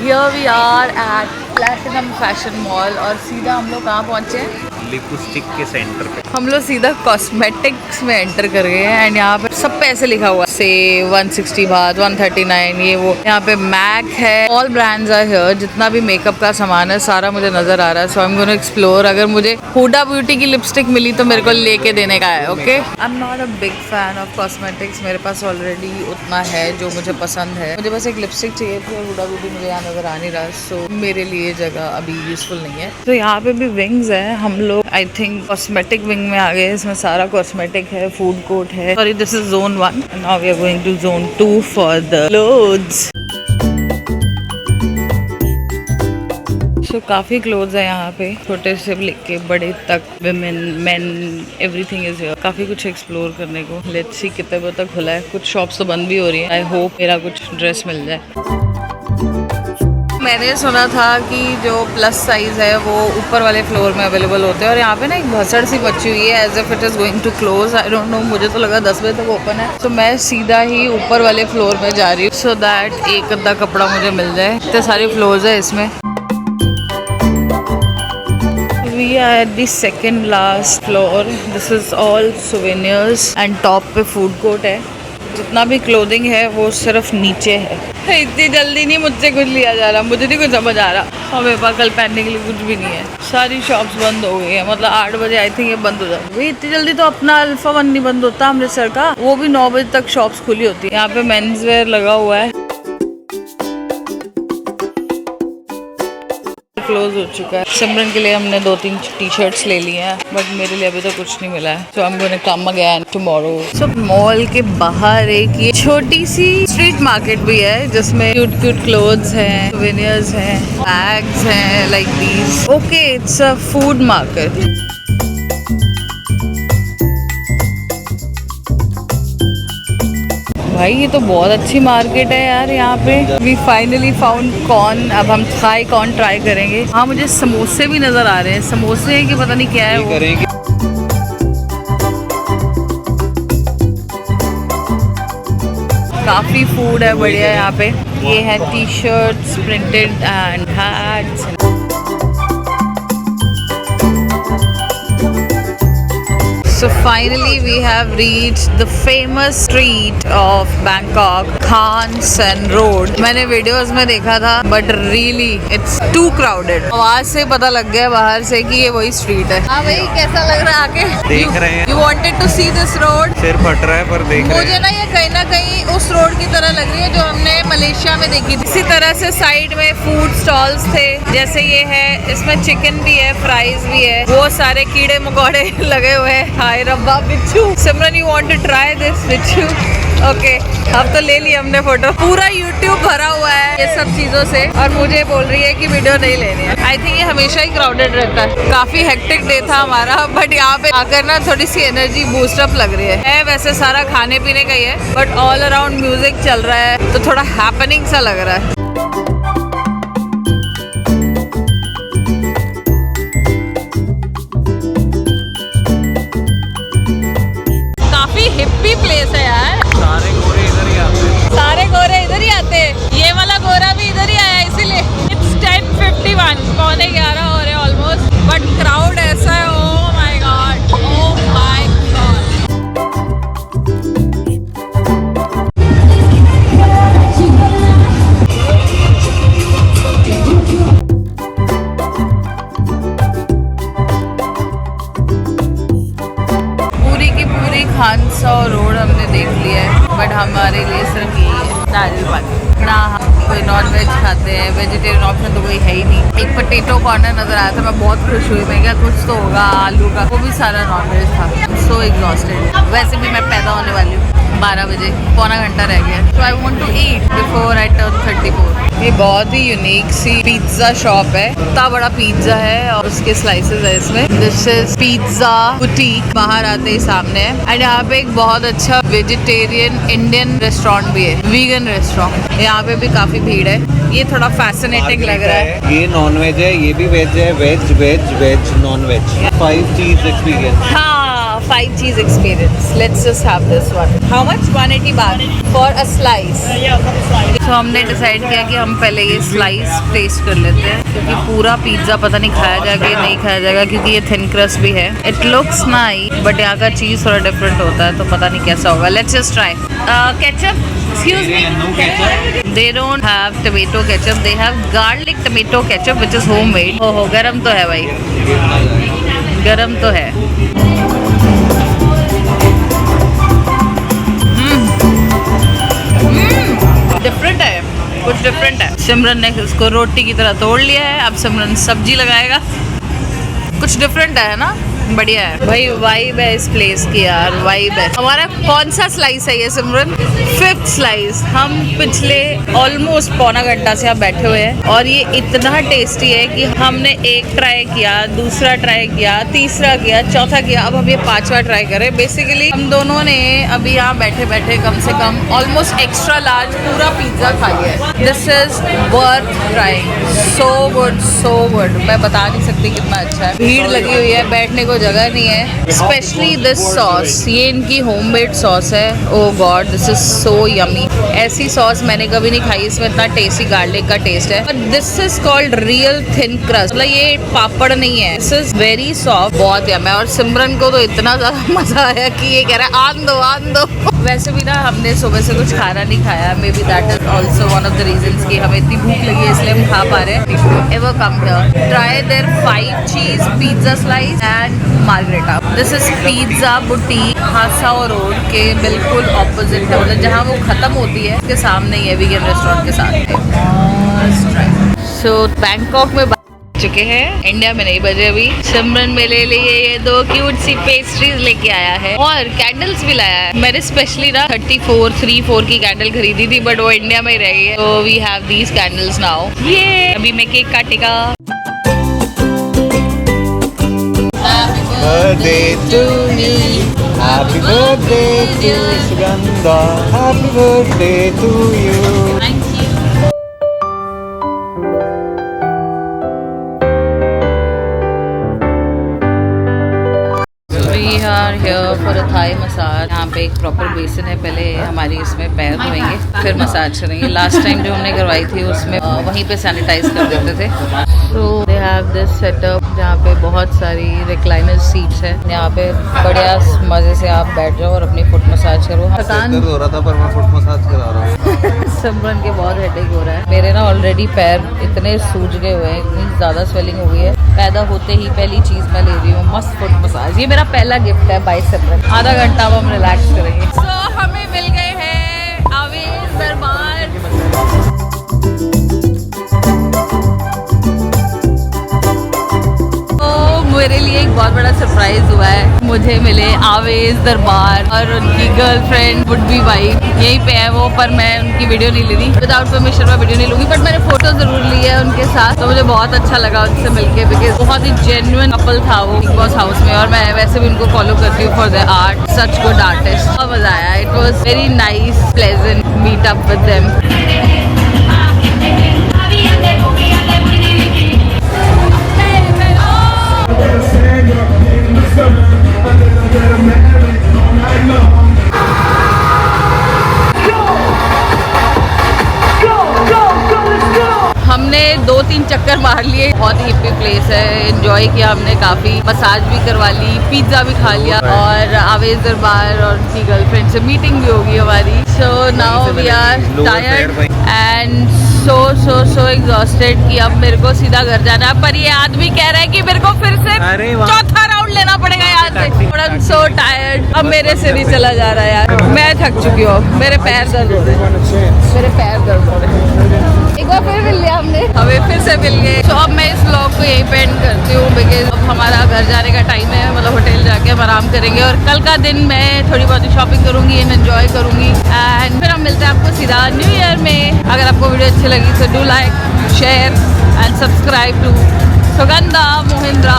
Here we are at Platinum Fashion Mall और सीधा हम लोग कहाँ पहुँचे हैं? लिपस्टिक के सेंटर पे। हम लोग सीधा कॉस्मेटिक्स में एंटर कर गए हैं एंड यहाँ पे सब पे ऐसे लिखा हुआ से 160 बात 139 ये वो। यहाँ पे मैक है, ऑल ब्रांड्स आर हियर। जितना भी मेकअप का सामान है सारा मुझे नजर आ रहा है। So I am gonna explore. अगर मुझे हुडा ब्यूटी की लिपस्टिक मिली तो मेरे को लेके देने का है। Okay, I am not a big fan of cosmetics. मेरे पास ऑलरेडी उतना है जो मुझे पसंद है। मुझे बस एक लिपस्टिक चाहिए थी और हुडा ब्यूटी मुझे यहाँ नजर आ नहीं रहा। सो मेरे लिए जगह अभी यूजफुल नहीं है। तो यहाँ पे भी विंग्स है। हम लोग आई थिंक कॉस्मेटिक विंग में आ गए। इसमें सारा कॉस्मेटिक है, फूड कोर्ट है। Sorry, this is zone 1 and now we are going to zone 2 for the clothes. So काफ़ी क्लोथ्स है यहाँ पे, छोटे से लेके बड़े तक, women main everything is here. काफ़ी कुछ एक्सप्लोर करने को। लेट्स सी कितने बजे तक खुला है। कुछ शॉप्स तो बंद भी हो रही है। आई होप मेरा कुछ ड्रेस मिल जाए। मैंने सुना था कि जो प्लस साइज है वो ऊपर वाले फ्लोर में अवेलेबल होते हैं और यहाँ पे ना एक भसड़ सी मची हुई है as if it is going to close. I don't know, मुझे तो लगा 10 बजे तक ओपन है। तो मैं सीधा ही ऊपर वाले फ्लोर में जा रही हूँ सो दैट एक अद्धा कपड़ा मुझे मिल जाए। इतने सारे फ्लोर्स है इसमें। We are at the second last floor. This is all souvenirs and top पे food court है। जितना भी क्लोथिंग है वो सिर्फ नीचे है। इतनी जल्दी नहीं मुझसे कुछ लिया जा रहा, मुझे नहीं कुछ समझ आ रहा और मेरे पास कल पहनने के लिए कुछ भी नहीं है। सारी शॉप्स बंद हो गई है। मतलब 8 बजे आई थिंक ये बंद हो जाती है। इतनी जल्दी तो अपना अल्फा वन नहीं बंद होता अमृतसर का, वो भी 9 बजे तक शॉप्स खुली होती है। यहाँ पे मेंस वेयर लगा हुआ है। क्लोज हो चुका है। सिमरन के लिए हमने 2-3 टी शर्ट्स ले लिए हैं बट मेरे लिए अभी तो कुछ नहीं मिला है। So I am gonna come again tomorrow. So mall के बाहर एक ये छोटी सी स्ट्रीट मार्केट भी है जिसमें क्यूट क्यूट क्लोथ्स हैं, सोवेनियर्स हैं, बैग्स हैं like these. Okay, it's a food market. भाई ये तो बहुत अच्छी मार्केट है यार। यहाँ पे वी फाइनली फाउंड कॉर्न। अब हम थाई कॉर्न ट्राई करेंगे। हाँ, मुझे समोसे भी नजर आ रहे हैं। समोसे हैं कि पता नहीं क्या है वो। काफी फूड है, बढ़िया है यहाँ पे। ये है T shirts, printed and hats. So finally we have reached the famous street of Bangkok, Khan Sen Road. मैंने वीडियोस में देखा था but really it's too crowded. आवाज से पता लग गया बाहर से कि ये वही स्ट्रीट है। हाँ भाई, कैसा लग रहा है आके? देख रहे हैं। You wanted to see this road? सिर फट रहा है पर देख रहे हैं। मुझे ना ये कहीं ना कहीं उस रोड की तरह लग रही है जो हमने मलेशिया में देखी थी। इसी तरह से साइड में फूड स्टॉल्स थे जैसे ये है। इसमें चिकन भी है, फ्राइज भी है, वो सारे कीड़े मकोड़े लगे हुए हैं। हाय रब्बा बिच्छू। Simran, you want to try this बिच्छू? ओके, अब तो ले ली हमने फोटो। पूरा यूट्यूब भरा हुआ है ये सब चीजों से और मुझे बोल रही है कि वीडियो नहीं लेनी है। आई थिंक ये हमेशा ही क्राउडेड रहता है। काफी हेक्टिक डे था हमारा बट यहाँ पे आकर ना थोड़ी सी एनर्जी बूस्ट अप लग रही है। वैसे सारा खाने पीने का ही है बट ऑल अराउंड म्यूजिक चल रहा है तो थोड़ा हैपनिंग सा लग रहा है। हिप्पी प्लेस है यार। सारे गोरे इधर ही आते हैं। सारे गोरे इधर ही आते हैं। ये वाला गोरा भी इधर ही आया इसीलिए। इट्स 10:51, 11:15 हो रहे ऑलमोस्ट बट क्राउड ऐसा है। Oh my God, oh my God. Khansa road हमने देख लिया है बट हमारे लिए सिर्फ यही है नारियल पानी ना। हम कोई नॉन वेज खाते हैं, वेजिटेरियन ऑप्शन तो कोई है ही नहीं। एक पोटैटो कॉर्नर नजर आया था, मैं बहुत खुश हुई। मैं क्या, कुछ तो होगा आलू का, वो भी सारा नॉन वेज था। So exhausted. वैसे भी मैं पैदा होने वाली हूँ 12 बजे, पौना घंटा रह गया। So I want to eat before I turn 34। ये बहुत ही यूनिक सी पिज्जा शॉप है। इतना बड़ा पिज्जा है और उसके स्लाइसेस है इसमें। This is Pizza boutique. बाहर आते ही सामने है एंड यहाँ पे एक बहुत अच्छा वेजिटेरियन इंडियन रेस्टोरेंट भी है, वीगन रेस्टोरेंट। यहाँ पे भी काफी भीड़ है। ये थोड़ा फैसिनेटिंग लग रहा है। ये नॉन वेज है, ये भी वेज है। Veg veg veg non veg 5 cheese experience. हाँ, 5 cheese experience. Let's just have this one. How much? 180 baht for a slice. So हमने डिसाइड किया कि हम पहले ये स्लाइस टेस्ट कर लेते हैं, क्योंकि पूरा पिज्ज़ा पता नहीं खाया जाएगा या नहीं खाया जाएगा, क्योंकि ये थिन क्रस्ट भी है. इट लुक्स नाइस बट यहाँ का चीज़ थोड़ा डिफरेंट होता है, तो पता नहीं कैसा होगा. Let's just try. Ketchup, excuse me. They don't have tomato ketchup. They have garlic tomato ketchup which is homemade. हो गरम तो है भाई, गरम तो है. डिफरेंट है, कुछ डिफरेंट है. सिमरन ने इसको रोटी की तरह तोड़ लिया है, अब सिमरन सब्जी लगाएगा. कुछ डिफरेंट है ना, बढ़िया है भाई. वाइब है इस प्लेस की यार, वाइब है. हमारा कौन सा स्लाइस है ये सिमरन? 5th slice. हम पिछले ऑलमोस्ट पौना घंटा से यहाँ बैठे हुए हैं और ये इतना टेस्टी है कि हमने एक ट्राई किया, दूसरा ट्राई किया, तीसरा किया, चौथा किया, अब हम ये 5वां ट्राई करें. बेसिकली हम दोनों ने अभी यहाँ बैठे बैठे कम से कम ऑलमोस्ट एक्स्ट्रा लार्ज पूरा पिज्जा खा लिया है. This is worth trying. So good, so good. मैं बता नहीं सकती कितना अच्छा है. भीड़ लगी हुई है, बैठने को जगह नहीं है. स्पेशली दिस सॉस, ये इनकी होममेड सॉस है. Oh God, this is so yummy. ऐसी सॉस मैंने कभी नहीं खाई, इसमें इतना टेस्टी गार्लिक का टेस्ट है. और this is called real thin crust. मतलब ये पापड़ नहीं है, दिस इज वेरी सॉफ्ट. बहुत यम है. और सिमरन को तो इतना ज्यादा मजा आया कि ये कह रहा है आन दो, आन दो. वैसे भी ना हमने सुबह से कुछ खाना नहीं खाया. May be that is also one of the reasons कि हमें इतनी भूख लगी है, इसलिए हम खा पा रहे हैं. Ever come here, try their 5 cheese pizza slice and margherita. This is Pizza Boutique, Hasao road के बिल्कुल ऑपोजिट है. मतलब जहाँ वो खत्म होती है उसके सामने ही है, वीगन रेस्टोरेंट के साथ. सो बैंकॉक में चुके हैं, इंडिया में नहीं बजे अभी. सिमरन में ले लिए ये 2 क्यूट सी पेस्ट्रीज लेके आया है और कैंडल्स भी लाया है. मैंने स्पेशली ना 34 की कैंडल खरीदी थी, बट वो इंडिया में ही रह गई है. तो we have these candles now. ये अभी मैं केक काटेगा. Birthday to you. Happy birthday to Sugandha. Happy birthday to you. Thank you. We are here for a Thai massage. यहाँ पे एक प्रॉपर बेसिन है. पहले हमारी इसमें पैर धोएंगे, फिर मसाज करेंगे. लास्ट टाइम जो हमने करवाई थी उसमें वहीं पे सैनिटाइज कर देते थे. सो दे हैव दिस सेटअप जहाँ पे बहुत सारी रिक्लाइनर सीट्स है. यहाँ पे बढ़िया मजे से आप बैठ जाओ और अपनी फुट मसाज करो. दर्द हो रहा था पर मैं फुट मसाज करा रहा हूँ. सिमरन के बहुत हेडेक हो रहा है. मेरे ना ऑलरेडी पैर इतने सूज गए हुए हैं, इतनी ज़्यादा स्वेलिंग हो गई है. पैदा होते ही पहली चीज़ मैं ले रही हूँ मस्त फुट मसाज. ये मेरा पहला गिफ्ट है बाय सिमरन. आधा घंटा अब हम रिलैक्स करेंगे. सो हमें मिल गए हैं आवेश दरबार. मेरे लिए एक बहुत बड़ा सरप्राइज हुआ है. मुझे मिले आवेश दरबार और उनकी गर्लफ्रेंड वुड बी वाइफ. यहीं पे है वो, पर मैं उनकी वीडियो नहीं ले रही. विदाउट परमिशन मैं वीडियो नहीं लूंगी, बट मैंने फोटो जरूर ली है उनके साथ. तो मुझे बहुत अच्छा लगा उनसे मिलके, बिकॉज बहुत ही जेन्युइन कपल था वो बिग बॉस हाउस में. और मैं वैसे भी उनको फॉलो करती हूँ for the art. Such good artist. बहुत मजा आया. It was very nice pleasant meet up with them. हमने 2-3 चक्कर मार लिए. बहुत ही हिप्पी प्लेस है. एंजॉय किया हमने काफ़ी. मसाज भी करवा ली, पिज्ज़ा भी खा लिया और आवेश दरबार और उनकी गर्लफ्रेंड से मीटिंग भी होगी हमारी. So now we are tired and so exhausted कि अब मेरे को सीधा घर जाना है. पर ये आदमी कह रहा है कि मेरे को फिर से चौथा राउंड लेना पड़ेगा यहाँ से. But so tired. अब मेरे से नहीं चला जा रहा है यार. मैं थक चुकी हूँ. मेरे पैर दर्द हो रहे हैं. मेरे पैर दर्द हो रहे हैं. एक बार फिर मिल लिया हमने, हमें फिर से मिल गए. तो अब मैं इस व्लॉग को यहीं पे एंड करती हूँ, बिकॉज अब हमारा घर जाने का टाइम है. मतलब होटल जाके हम आराम करेंगे और कल का दिन मैं थोड़ी बहुत शॉपिंग करूँगी एंड एंजॉय करूँगी. एंड फिर हम मिलते हैं आपको सीधा न्यू ईयर में. अगर आपको वीडियो अच्छी लगी तो do like, share and subscribe to Sugandha Mahindra